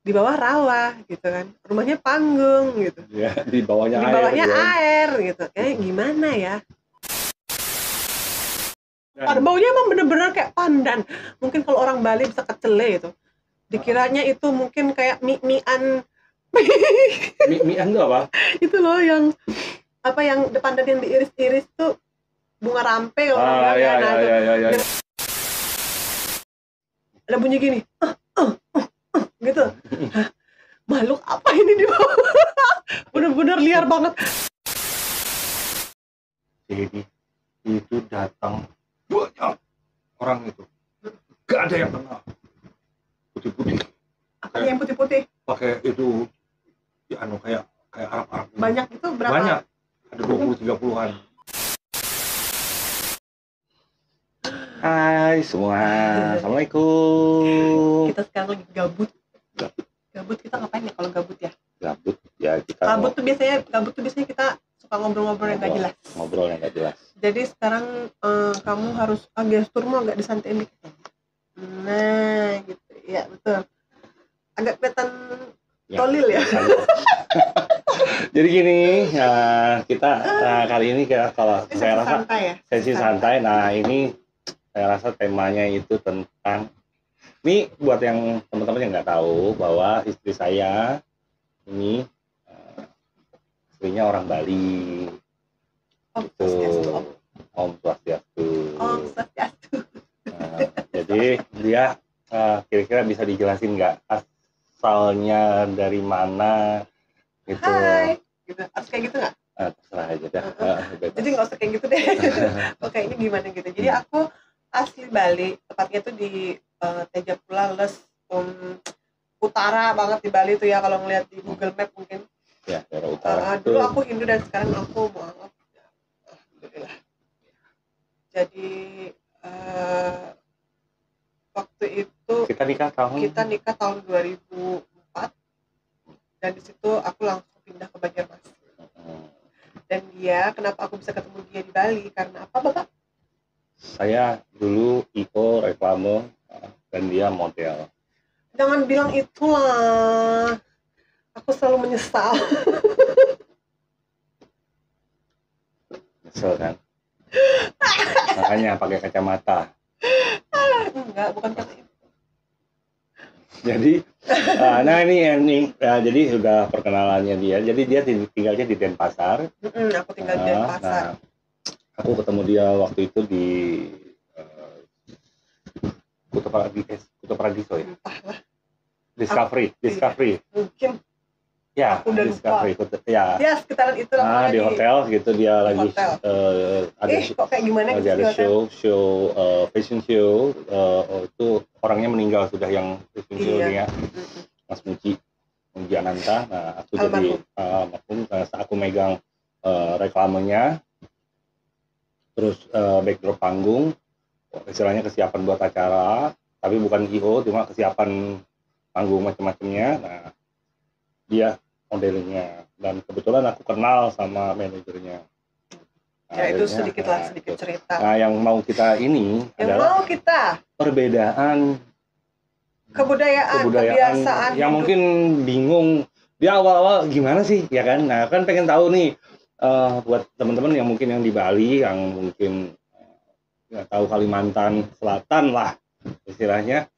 di bawah rawa gitu kan, rumahnya panggung gitu, Ya, di bawahnya di bawahnya air, air gitu, gimana ya. Baunya emang bener-bener kayak pandan. Mungkin kalau orang Bali bisa kecele itu, dikiranya itu mungkin kayak mie-mian. Mie-mian tuh apa? Itu loh yang apa, yang pandan yang diiris-iris tuh bunga rampe kalau orang bilang ya. Nah, ya. Ada bunyi gini, gitu. Hah, makhluk apa ini di bawah? Bener-bener liar banget. Jadi itu datang banyak orang itu, gak ada yang kenal, putih-putih. Apa yang putih-putih? Pakai itu, ya kayak Arab-Arab. Banyak itu berapa? Banyak, ada 20-30-an. Hai semua, assalamualaikum. Kita sekarang lagi gabut. Gabut kita ngapain ya kalau gabut ya? Gabut ya kita. Gabut tuh biasanya kita suka ngobrol-ngobrol yang gak jelas. Ngobrol yang gak jelas. Jadi sekarang kamu harus gesturmu agak disantain dikit. Nah, gitu ya, betul. Agak kelihatan tolil ya. Jadi gini, kita kali ini kalau saya rasa sesi santai. Nah ini saya rasa temanya itu tentang, ini buat yang teman-teman yang nggak tahu bahwa istri saya ini istrinya orang Bali. Om Swastiastu. Jadi dia kira-kira bisa dijelasin nggak asalnya dari mana gitu. Hai, gitu. Harus kayak gitu nggak? Terserah aja dah. Jadi nggak usah kayak gitu deh. Oke, ini gimana gitu. Jadi aku asli Bali, tepatnya tuh di Tejapula Les, utara banget di Bali tuh ya, kalau ngeliat di Google Map mungkin. Ya, daerah utara. Dulu aku Hindu dan sekarang aku mualaf. Alhamdulillah. Jadi waktu itu kita nikah tahun 2004, dan di situ aku langsung pindah ke Banjarmasin. Dan dia, kenapa aku bisa ketemu dia di Bali, karena apa Bapak? Saya dulu IO reklame dan dia model. Jangan bilang itulah, aku selalu menyesal. Nyesel kan? Makanya pakai kacamata. Enggak, bukan karena itu. Jadi, nah ini jadi sudah perkenalannya dia. Jadi dia tinggalnya di Denpasar. Aku tinggal di Denpasar. Nah, aku ketemu dia waktu itu di Kuto Paradiso ya. Entahlah. Discovery. Mungkin. Ya, aku udah Discovery. Lupa. Ya. Ya, sekitaran itu lah. Di hotel gitu dia lagi ada kok kayak gimana gitu, ada show fashion show, itu orangnya meninggal sudah yang fashion show ya. Mas Muji Ananta. Nah, aku jadi aku megang reklamenya, terus backdrop panggung, istilahnya kesiapan buat acara, tapi bukan IO, cuma kesiapan panggung macam-macamnya. Nah, dia modelingnya, dan kebetulan aku kenal sama manajernya. Nah, ya itu sedikit cerita. Nah, yang mau kita ini adalah perbedaan kebudayaan, kebiasaan yang hidup. Mungkin bingung dia awal-awal gimana sih, ya kan? Nah, kan pengen tahu nih buat teman-teman yang mungkin yang di Bali, yang mungkin nggak tahu Kalimantan Selatan lah istilahnya,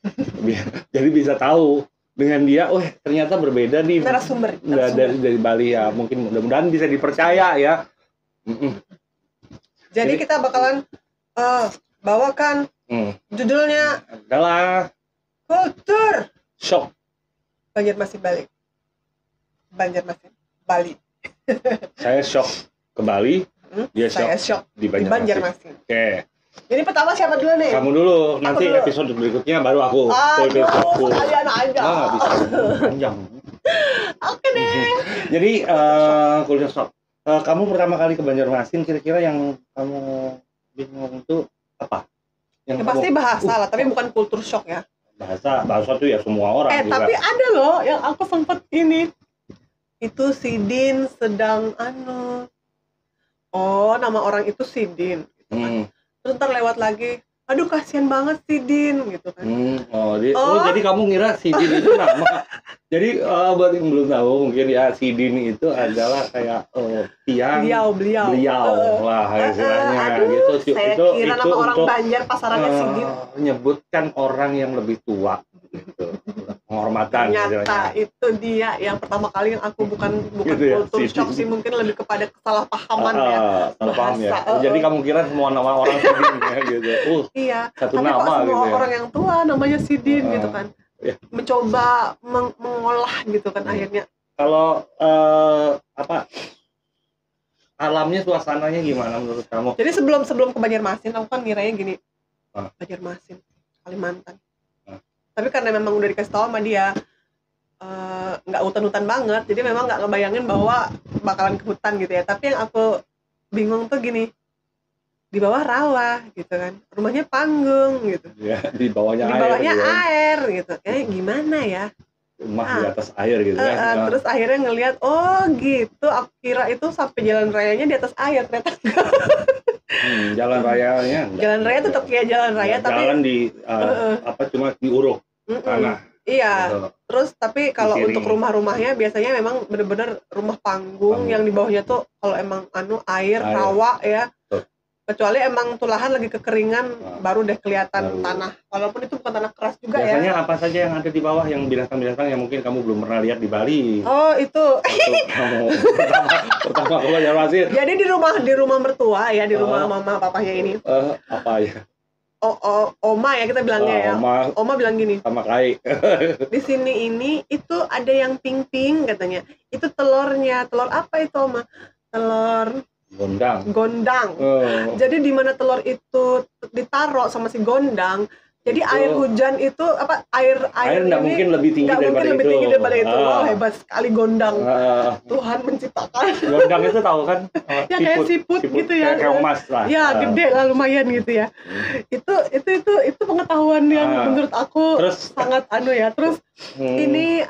jadi bisa tahu dengan dia, ternyata berbeda nih narasumber. Dari Bali ya, mungkin mudah-mudahan bisa dipercaya ya. Jadi kita bakalan bawakan judulnya adalah Kultur Shock Banjarmasin Bali. Saya shock ke Bali, dia shock di Banjarmasin. Oke. Jadi pertama siapa dulu nih? Kamu dulu, nanti episode berikutnya baru aku. Sekalian aja. Bisa panjang. Oke deh. Jadi kultur shock. Kamu pertama kali ke Banjarmasin, kira-kira yang kamu bingung itu apa? Yang pasti bahasa lah, tapi bukan kultur shock ya. Bahasa tuh ya semua orang juga. Tapi ada loh yang aku sempet ini. Itu Sidin sedang nama orang itu Sidin gitu kan. Terus ntar lewat lagi, aduh kasihan banget Sidin gitu kan. Jadi kamu ngira Sidin itu nama Jadi buat yang belum tahu mungkin ya, si Dini itu adalah kayak tiang beliau lah istilahnya gitu. itu Saya kira nama orang Banjar pasarannya si Dini. Menyebutkan orang yang lebih tua gitu. Penghormatan ternyata itu dia yang pertama kali yang aku bukan gitu ya, kultur shock sih, mungkin lebih kepada kesalahpahaman ya. Salah paham ya. Jadi kamu kira semua nama orang Sidin ya gitu. Iya. Satu tapi nama kok semua gitu ya. orang yang tua namanya Sidin gitu kan. Mencoba mengolah gitu kan akhirnya. Kalau alamnya, suasananya gimana menurut kamu? Jadi sebelum ke Banjarmasin aku kan ngiranya gini, Banjarmasin, Kalimantan. Tapi karena memang udah dikasih tahu sama dia nggak hutan-hutan banget, jadi memang nggak ngebayangin bahwa bakalan ke hutan gitu ya. Tapi yang aku bingung tuh gini, di bawah rawa gitu kan, rumahnya panggung gitu ya, di bawahnya air gitu. Gimana ya, rumah di atas air gitu kan. Terus akhirnya ngelihat, oh gitu, aku kira itu sampai jalan rayanya di atas air, ternyata jalan rayanya jalan raya tetap kayak jalan raya, tapi jalan di cuma diuruk tanah. Iya, gitu. Terus tapi kalau untuk rumah-rumahnya biasanya memang bener-bener rumah panggung yang di bawahnya tuh kalau emang air rawa ya. Kecuali emang tuh lahan lagi kekeringan baru deh kelihatan tanah. Walaupun itu bukan tanah keras juga. Biasanya ya. Apa saja yang ada di bawah yang binatang-binatang yang mungkin kamu belum pernah lihat di Bali? Oh, itu. Kamu pertama ke Banjarmasin. Jadi di rumah mertua ya, di rumah mama papanya ini. Apa ya? Oma ya kita bilangnya ya. Oma bilang gini. Sama Kai. Di sini ini itu ada yang pink-pink katanya. Itu telurnya. Telur apa itu, Oma? Telur gondang. Jadi di mana telur itu ditaruh sama si gondang, jadi itu, air hujan itu air nggak mungkin lebih tinggi daripada itu. Wow, hebat sekali gondang. Tuhan menciptakan. Gondang itu tahu kan? Ya kayak siput gitu ya. Kayak emas lah. Ya gede lah lumayan gitu ya. Itu pengetahuan yang menurut aku terus, sangat ya. Terus ini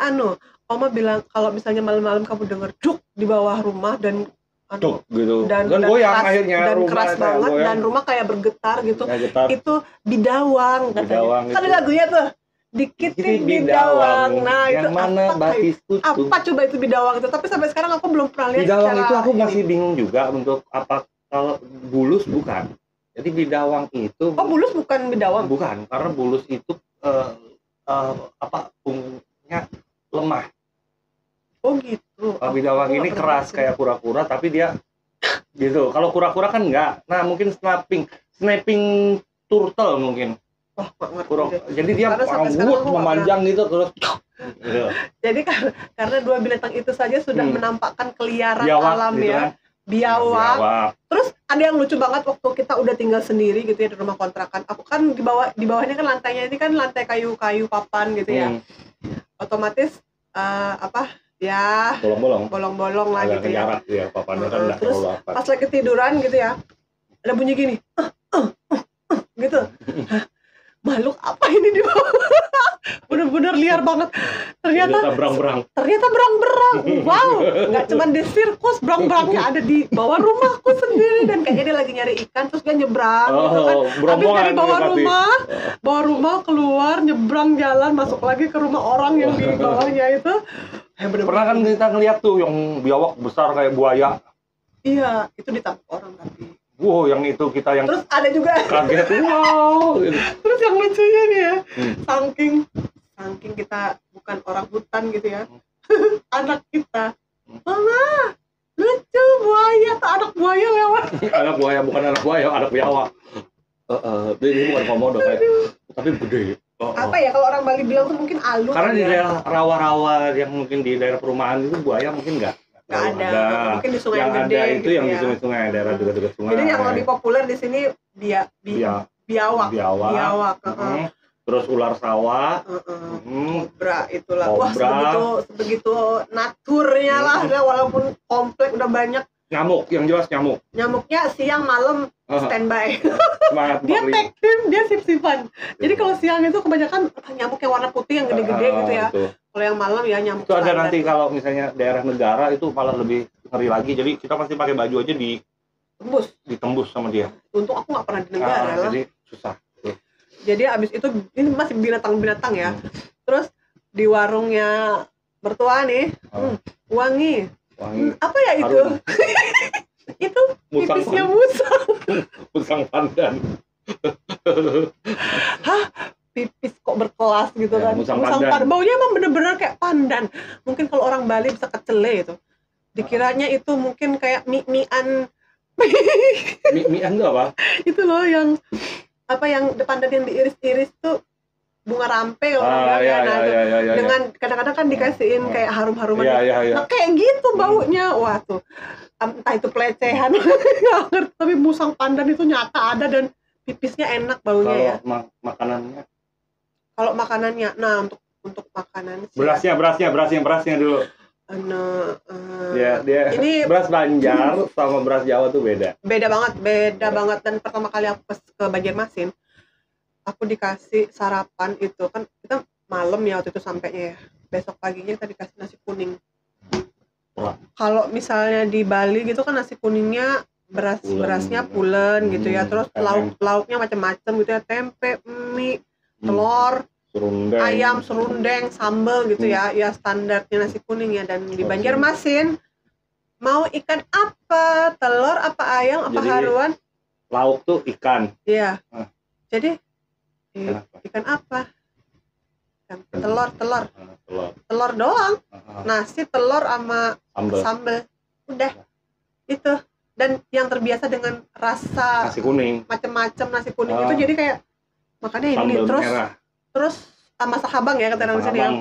Oma bilang kalau misalnya malam-malam kamu dengar duk di bawah rumah dan gitu. Dan goyang keras, akhirnya dan keras banget goyang. Dan rumah kayak bergetar gitu. Itu bidawang katanya. Kan lagunya tuh dikit bidawang. Nah, yang itu mana batisku apa coba itu bidawang itu? Tapi sampai sekarang aku belum pernah lihat. Bidawang itu aku masih bingung juga untuk apa. Kalau bulus bukan. Jadi bidawang itu bulus bukan bidawang. Bukan, karena bulus itu punggungnya lemah. Oh gitu. Bidawang ini keras kayak kura-kura, tapi dia gitu. Kalau kura-kura kan enggak. Nah, mungkin snapping turtle mungkin. Wah, jadi dia memanjang gitu terus. Gitu. Jadi karena dua binatang itu saja sudah menampakkan keliaran alam gitu ya. Kan? Biawak. Terus ada yang lucu banget waktu kita udah tinggal sendiri gitu ya di rumah kontrakan. Aku kan di bawahnya kan lantainya ini kan lantai kayu papan gitu ya. Otomatis ya bolong-bolong lah gitu ya. Ya papannya kan udah terus pas lagi tiduran gitu ya, ada bunyi gini gitu. Makhluk apa ini di bawah? Bener-bener liar banget. Ternyata berang-berang. Wow, nggak cuma di sirkus, berang-berangnya ada di bawah rumahku sendiri. Dan kayaknya dia lagi nyari ikan terus dia nyebrang gitu kan. Habis dari bawah rumah keluar, nyebrang jalan masuk lagi ke rumah orang yang di bawahnya itu. Pernah kan kita ngeliat tuh yang biawak besar kayak buaya. Iya, itu ditangkap orang tapi. Wow, yang itu kita yang terus ada juga kaget. Wow. Gitu. Terus yang lucunya nih ya, saking kita bukan orang hutan gitu ya. Anak kita, mama, lucu buaya, anak buaya lewat. Anak buaya bukan anak buaya, anak biawak. Ini bukan komodo kayak, tapi gede. Apa ya kalau orang Bali bilang tuh mungkin alus. Karena di daerah rawa-rawa yang mungkin di daerah perumahan itu buaya mungkin nggak ada. Mungkin di sungai yang gede ada itu gitu yang di sungai-sungai daerah dekat-dekat sungai. Jadi yang lebih populer di sini biawak. Terus ular sawah, kobra itulah. Wah sebegitu naturnya lah, walaupun komplek udah banyak. Nyamuk, yang jelas nyamuk. Nyamuknya siang malam standby. Dia tag team, dia sip-sipan. Jadi kalau siang itu kebanyakan nyamuk yang warna putih yang gede-gede gitu ya. Kalau yang malam ya nyamuk. Itu ada nanti kalau misalnya daerah negara itu malah lebih ngeri lagi. Jadi kita pasti pakai baju aja ditembus sama dia. Untuk aku nggak pernah di negara lah. Jadi susah. Jadi abis itu ini masih binatang-binatang ya. Terus di warungnya mertua nih. Wangi. Apa ya itu? Itu pipisnya musang. Musang pandan. Hah? Pipis kok berkelas gitu Ya, kan? musang pandan. Baunya emang bener-bener kayak pandan. Mungkin kalau orang Bali bisa kecele itu. Dikiranya itu mungkin kayak mie-mian. Mie-mian itu apa? Itu loh yang pandan yang diiris-iris tuh bunga rampe kalau ya. Dengan kadang-kadang kan dikasihin kayak harum-haruman. Ya. Nah kayak gitu baunya. Wah tuh. Entah itu pelecehan nggak ngerti, tapi musang pandan itu nyata ada dan pipisnya enak baunya. Kalau makanannya? Kalau makanannya, nah untuk makanan sih. Berasnya dulu. Dia ini beras Banjar sama beras Jawa tuh beda. Beda banget. Dan pertama kali aku ke Banjarmasin, aku dikasih sarapan itu kan kita malam ya waktu itu sampainya ya. Besok paginya kita dikasih nasi kuning. Kalau misalnya di Bali gitu kan nasi kuningnya berasnya pulen gitu ya, terus lauknya macam-macam gitu ya, tempe, mie, telur, serundeng. Ayam, serundeng, sambal gitu ya standarnya nasi kuning ya. Dan di Banjarmasin mau ikan apa, telur apa, ayam apa, haruan, lauk tuh ikan. Iya. Jadi ikan apa? Telur doang. Nasi, telur sama sambal. Udah. Itu. Dan yang terbiasa dengan rasa nasi kuning macam-macam nasi kuning itu jadi kayak makannya ini terus sama sahabang ya kata orang sini ya.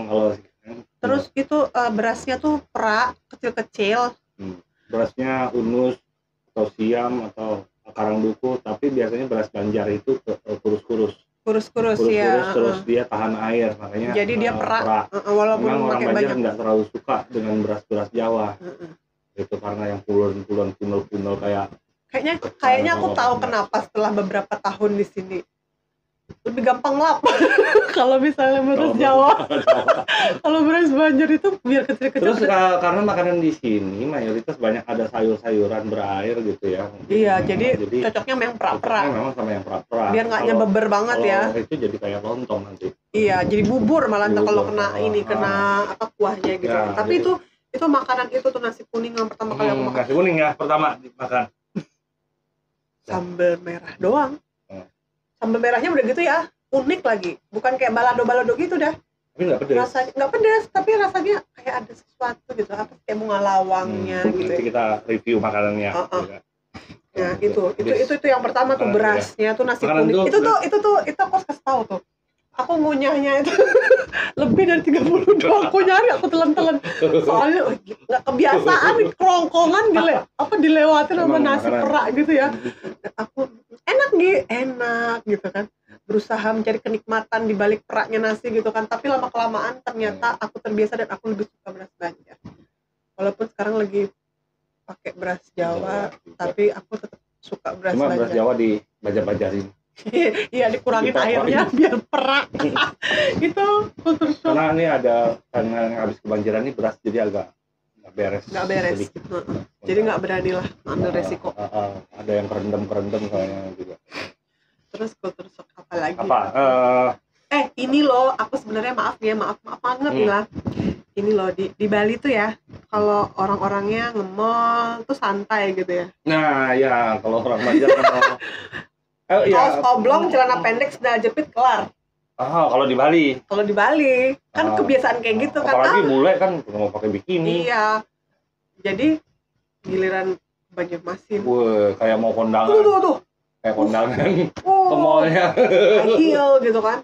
Terus itu berasnya tuh perak kecil-kecil. Berasnya unus atau siam atau karangduku, tapi biasanya beras Banjar itu kurus-kurus ya. Terus dia tahan air, makanya jadi dia perak. Walaupun memang orang Banjar banyak nggak terlalu suka dengan beras Jawa. Itu karena yang punel kayaknya aku tahu kenapa setelah beberapa tahun di sini lebih gampang lap. Kalau misalnya beras Jawa. Kalau beras Banjar itu biar kecil-kecil. Terus karena makanan di sini mayoritas banyak ada sayur-sayuran berair gitu ya. Iya, jadi cocoknya memang perak-perak. Memang sama yang perak-perak. Biar nggak nyebeber banget ya. Itu jadi kayak lontong nanti. Iya, jadi bubur malah kalau kena kuahnya gitu. Ya, tapi jadi, itu makanan itu tuh nasi kuning yang pertama kali aku makan. Nasi kuning ya pertama dimakan. Sambal merah doang. Sambal merahnya udah gitu ya, unik lagi. Bukan kayak balado gitu dah. Tapi nggak pedas. Rasanya nggak pedas, tapi rasanya kayak ada sesuatu gitu. Apa kayak bunga lawangnya gitu. Nanti kita review makanannya. Nah, itu yang pertama tuh berasnya tuh nasi kuning. Itu aku kasih tahu tuh. Aku ngunyahnya itu lebih dari 30 doang. Aku nyari, aku telan-telan. Soalnya nggak kebiasaan nih kerongkongan dilewatin sama nasi perak gitu ya. Aku enak gitu kan. Berusaha mencari kenikmatan di balik peraknya nasi gitu kan. Tapi lama-kelamaan ternyata aku terbiasa dan aku lebih suka beras Banjar. Walaupun sekarang lagi pakai beras Jawa, tapi aku tetap suka beras Banjar. Cuma beras Jawa di Banjar-Banjarin. Iya, dikurangin airnya biar perak. Itu karena ini karena habis kebanjiran ini beras jadi agak nggak beres. Jadi nggak berani lah ambil resiko. Ada yang kerendam kayaknya juga. Terus apa lagi? Ini loh, aku sebenarnya maaf banget nih lah. Ini loh di Bali tuh ya, kalau orang-orangnya nge-mall tuh santai gitu ya. Nah ya, kalau orang Banjar kan kaos oblong, celana pendek, sandal jepit, kelar. Kalau di Bali kan kebiasaan kayak gitu kan. Apalagi bule kan mau pakai bikini. Iya. Jadi giliran Banjarmasin. Kayak mau kondangan. Tuh. Kayak kondangan ke mallnya. Heel gitu kan.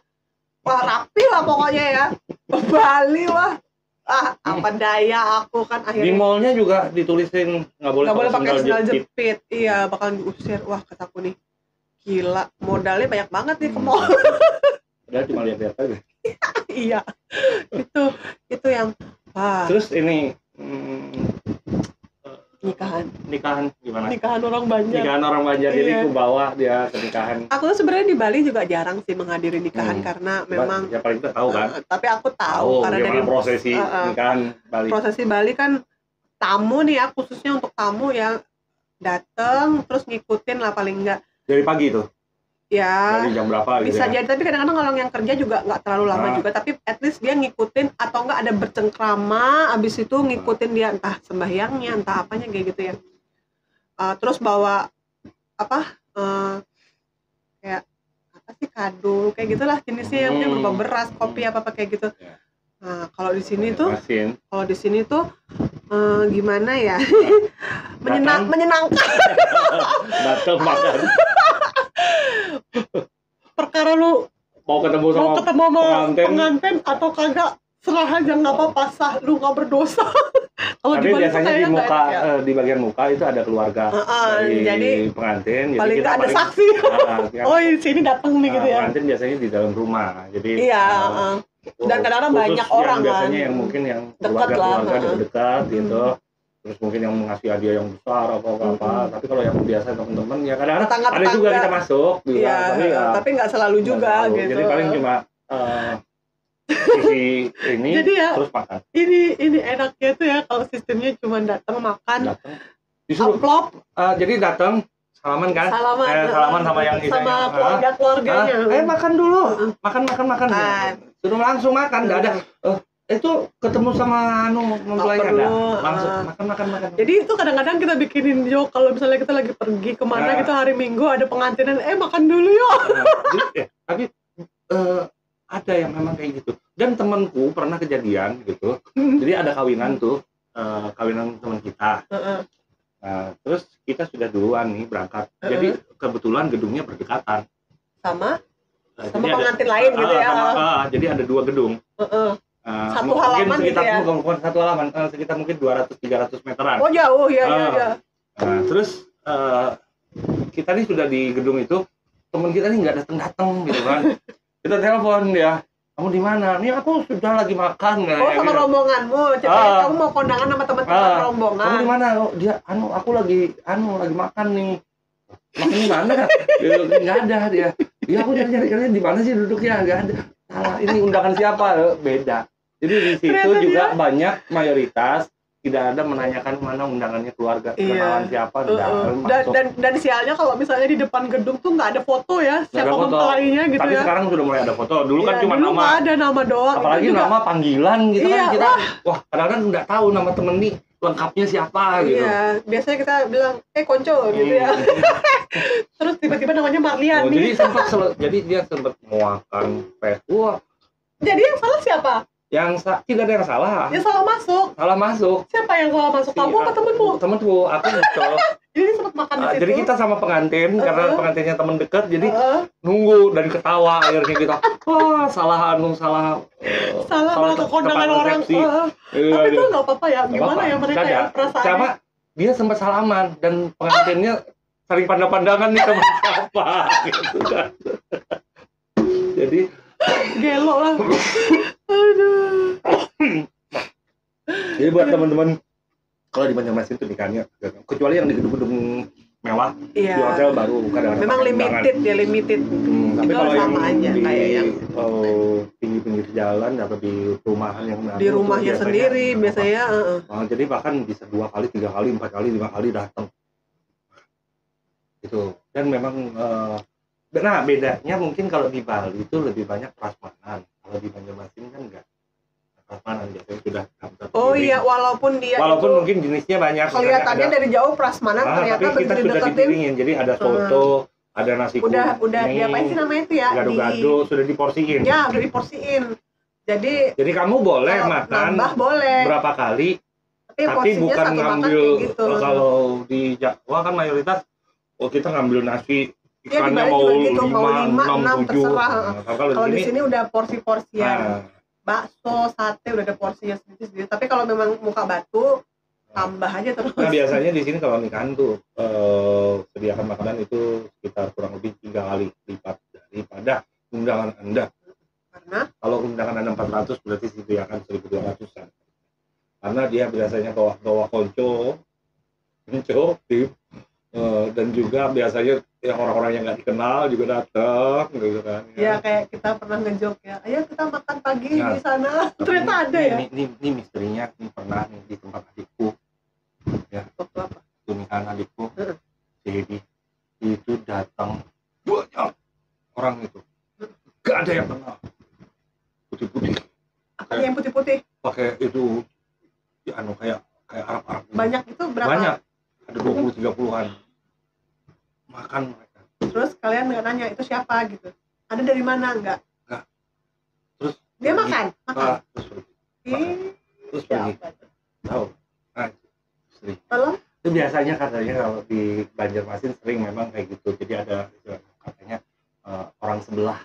Wah, rapi lah pokoknya ya. Bali wah. Apa daya aku kan akhirnya. Di mallnya juga ditulisin nggak boleh pakai sandal jepit. Iya, bakalan diusir. Wah, kataku nih. Gila, modalnya banyak banget nih ke mall. Padahal cuma lihat-lihat aja. Iya, itu yang Terus ini nikahan gimana? Nikahan orang Banjar. Jadi aku bawa dia ke nikahan. Aku tuh sebenarnya di Bali juga jarang sih menghadiri nikahan karena memang. Ya paling kita tahu kan. Tapi aku tahu karena dari prosesi nikahan Bali. Prosesi Bali kan tamu nih ya, khususnya untuk tamu yang datang terus ngikutin lah paling enggak. Dari pagi tuh? Ya, dari jam berapa gitu bisa ya? jadi, tapi kadang-kadang kalau yang kerja juga nggak terlalu lama juga, tapi at least dia ngikutin atau nggak ada bercengkrama, abis itu ngikutin dia entah sembahyangnya, entah apanya kayak gitu ya. Terus bawa apa kayak apa sih, kado kayak gitulah jenisnya, yang mungkin berupa beras, kopi apa kayak gitu. Nah kalau di sini tuh, gimana ya, menyenangkan. Datang makan. Perkara lu mau ketemu sama pengantin atau kagak, serah aja, nggak apa-apa, sah lu nggak berdosa. Kalau tapi biasanya di muka di bagian muka itu ada keluarga dari jadi pengantin, paling jadi kita ada saksi. Oh di sini datang nih gitu ya. Pengantin biasanya di dalam rumah, jadi dan kadang-kadang banyak orang biasanya yang mungkin yang keluarga dekat gitu, terus mungkin yang mengasih hadiah yang besar apa. Tapi kalau yang biasa teman-teman ya kadang-kadang ada juga kita masuk juga, tapi nggak selalu juga gitu. Jadi paling cuma sisi ini jadi ya, terus makan. Ini enaknya tuh ya kalau sistemnya cuma datang makan, amplop. Jadi datang salaman kan? Salaman sama yang sama keluarganya. Makan dulu, makan. Suruh langsung makan, nggak ada. Itu ketemu sama mempelainya langsung makan. Jadi itu kadang-kadang kita bikinin joke kalau misalnya kita lagi pergi kemana gitu hari Minggu ada pengantinan, makan dulu yuk. Tapi ada yang memang kayak gitu. Dan temanku pernah kejadian gitu. Jadi ada kawinan tuh, kawinan teman kita. Nah, terus kita sudah duluan nih berangkat. Jadi kebetulan gedungnya berdekatan sama pengantin lain gitu ya. Jadi ada 2 gedung. Satu halaman sekitar, gitu ya. Bukan satu halaman, sekitar mungkin 200-300 meteran. Oh jauh ya. Nah, terus kita nih sudah di gedung itu, teman kita nih nggak datang gitu kan. Kita telepon dia, kamu di mana? Nih aku sudah lagi makan. Sama rombonganmu, ceritanya kamu mau kondangan sama teman-teman rombongan. Kamu di mana? Dia, aku lagi makan nih. Makan di mana? Nggak ada dia. Ya aku nyari di mana sih duduknya? Nggak ada. Salah, ini undangan siapa? Beda. Jadi di situ juga banyak mayoritas tidak ada menanyakan mana undangannya keluarga, kenalan siapa, dan sialnya kalau misalnya di depan gedung tuh nggak ada foto ya, siapa mempelainya gitu. Tapi sekarang sudah mulai ada foto. Dulu kan cuma nama. Ada nama doang. Apalagi nama panggilan gitu kan kita. Wah, kadang-kadang nggak tahu nama temen nih lengkapnya siapa gitu. Iya, biasanya kita bilang konco gitu ya. Terus tiba-tiba namanya Marliani. Jadi dia sempat muakan Facebook. Jadi yang salah siapa? Tidak ada yang salah. Yang salah masuk. Siapa yang salah masuk? Kamu apa temenmu? Temenku, aku nyusul. Jadi sempat makan di situ. Jadi kita sama pengantin, karena pengantinnya teman dekat, jadi nunggu dan ketawa akhirnya kita. Wah, salah mau ke kondangan orang. Tapi itu nggak apa-apa ya. Gimana ya mereka ya perasaannya? Sama dia sempat salaman dan pengantinnya saling pandang-pandangan nih sama siapa gitu kan. Jadi gelo lah. Aduh. Jadi buat teman-teman kalau di Banjarmasin itu nikahannya, kecuali yang di gedung-gedung mewah, di hotel baru kadang-kadang memang limited. Tapi kalau yang aja kayak yang pinggir-pinggir jalan atau di perumahan yang di rumahnya sendiri biasanya. Jadi bahkan bisa 2 kali, 3 kali, 4 kali, 5 kali datang. Itu dan memang bedanya mungkin kalau di Bali itu lebih banyak prasmanan, kalau di Banjarmasin kan enggak. Prasmanan biasanya sudah iya, walaupun mungkin jenisnya banyak. Kelihatannya dari jauh prasmanan, ternyata tapi kita sudah dipiringin. Jadi ada soto, ada nasi kuning. Udah diapain sih namanya itu ya? Gado-gado sudah diporsiin. Ya, udah diporsiin. Jadi kamu boleh makan berapa kali, tapi bukan ngambil gitu. Kalau di Jawa kan mayoritas kita ngambil nasi ikannya mau 5, 6, 7. Kalau di sini udah porsi-porsian. Bakso, sate udah ada porsinya sendiri. Tapi kalau memang muka batu tambah aja terus. Nah biasanya di sini kalau nikahan tuh sediakan makanan itu sekitar kurang lebih 3 kali lipat daripada undangan Anda. Karena kalau undangan Anda 400 berarti sediakan 1.200-an. Karena dia biasanya bawa konco, tip, dan juga biasanya yang orang-orang yang nggak dikenal juga datang gitu kan ya. Kayak kita pernah ngejok ya, ayo kita makan pagi di sana. Ternyata ada ya. Ini misterinya pernah di tempat adikku ya, waktu apa nikahan adikku si Hedi itu datang itu ya anu kayak Arab-Arab. Banyak itu berapa? Banyak. Ada 20-30-an. Makan mereka. Terus kalian nggak nanya itu siapa gitu? Ada dari mana enggak? Enggak. Terus dia makan. Terus pergi. Terus pergi. Tahu. Nah, sering. Tolong. Itu biasanya katanya kalau di Banjarmasin sering memang kayak gitu. Jadi ada katanya orang sebelah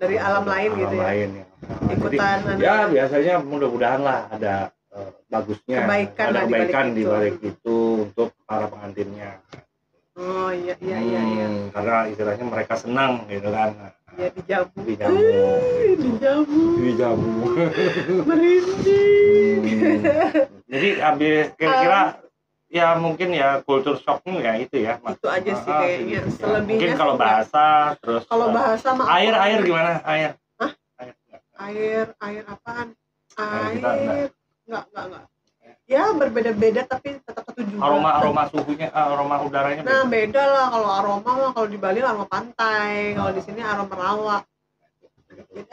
dari alam lain gitu ya. Lain, ya. Ikutan. Jadi, ya biasanya mudah-mudahan lah ada bagusnya, ada kebaikan di balik itu untuk para pengantinnya. Oh iya. Karena istilahnya mereka senang gitu kan. Ya dijamu. Merinding. Jadi habis kira-kira ya mungkin ya kultur shocknya ya itu ya. Itu aja sih kayaknya. Selebihnya mungkin kalau bahasa terus. Kalau bahasa mah air gimana? Air. Hah? Air apaan? Air. Enggak. Ya berbeda-beda tapi tetap satu juga. Aroma suhunya, aroma udaranya. Nah beda lah kalau aroma mah kalau di Bali aroma pantai, kalau di sini aroma rawa.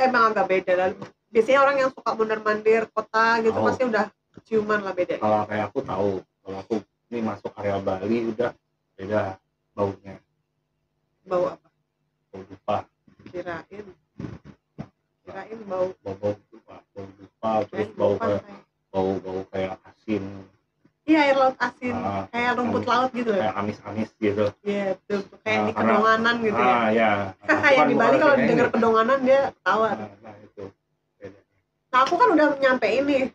Emang agak beda lah. Biasanya orang yang suka mondar-mandir kota gitu pasti udah ciuman lah beda. Kalau kayak aku tahu, kalau aku ini masuk area Bali udah beda baunya. Bau apa? Bau dupa. Kirain bau dupa, terus bau kayak asin. Iya, air laut asin, kayak rumput laut gitu loh. Kayak amis-amis gitu. Iya, betul. Kayak di kedonganan gitu ya. Iya. Yang di Bali kalau denger kedonganan dia ketawa. Nah, itu. Nah, aku kan udah nyampe ini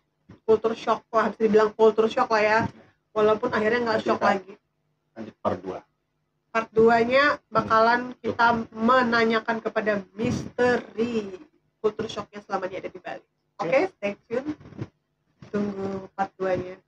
kultur shock lah, bisa dibilang kultur shock lah ya. Walaupun akhirnya nggak shock lagi. Lanjut part 2. Part 2-nya bakalan kita menanyakan kepada misteri kultur shocknya selama dia ada di Bali. Oke, stay tune. Tunggu part 2-nya.